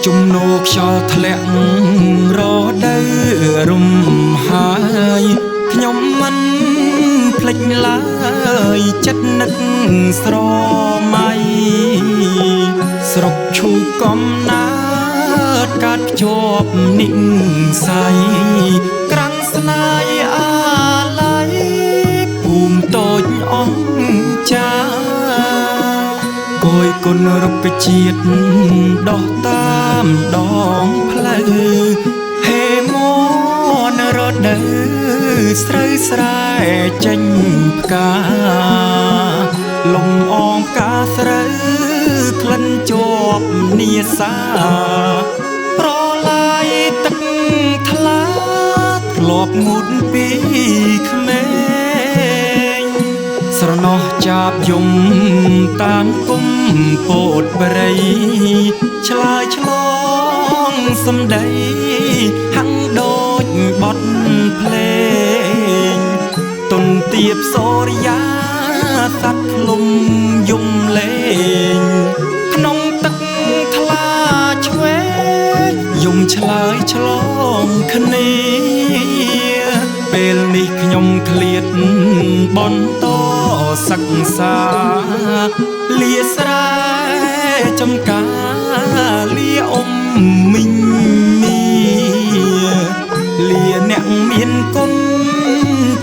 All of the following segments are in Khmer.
ជំនោខ្យល់ធ្លាក់រដូវរំហើយខ្ញុំមិនភ្លេចឡើយចិត្តនឹកស្រមៃស្រុកឈូកំណើតកាត់ភ្ជាប់និស័យក្រាំងស្នេហ៍អាឡ័យភូមិតូចអង្គចាគយគុណរុក្ខជាតិដោះតាមដងផ្លូវហេមនរដូវស្រូវស្រែចេញផ្កាលំអងផ្កាស្រូវក្លិនជាប់នាសាប្រឡាយទឹកថ្លាធ្លាប់ងូតពីក្មេងស្រណោះចាប់យំតាមគុំពោតព្រៃឆ្លើយឆ្លងសំដីហាំងដូចបទភ្លេងទុនទៀបសូរិយាស័ក្តិឃ្លុំយំលេងក្នុងទឹកថ្លាឆ្វេងយំឆ្លើយឆ្លងគ្នាពេលនេះខ្ញុំឃ្លាតបន្តសិក្សាលាស្រែចំការលាអ៊ំមីងមីលាអ្នកមានគុណ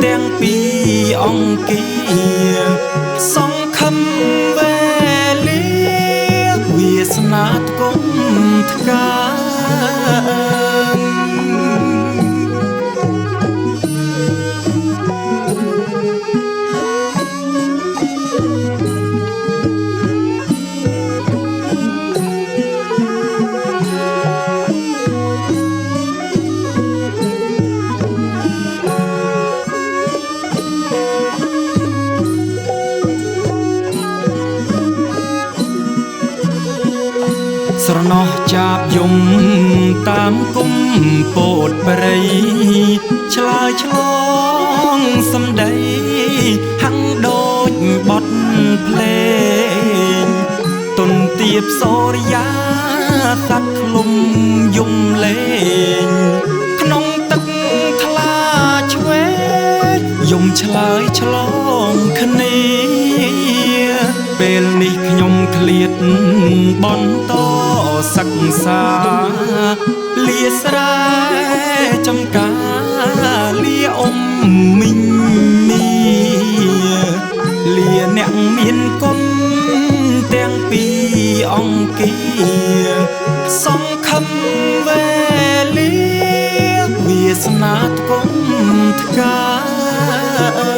ទាំងពីរអង្គាសង្ឃឹមវេលាវាសនាថ្កុំថ្កាស្រណោះចាប់យំតាមគុំពោតព្រៃឆ្លើយឆ្លងសំដីហាំងដូចបទភ្លេងទុនទៀបសូរិយាស័ក្តិឃ្លុំយំលេងក្នុងទឹកថ្លាឆ្វេងយំឆ្លើយឆ្លងគ្នាពេលនេះខ្ញុំឃ្លាតបន្តសិក្សាលាស្រែចំការលាអ៊ំមីងមីលាអ្នកមានគុណទាំងពីរអង្គាសង្ឃឹមវេលាវាសនាថ្កុំថ្កា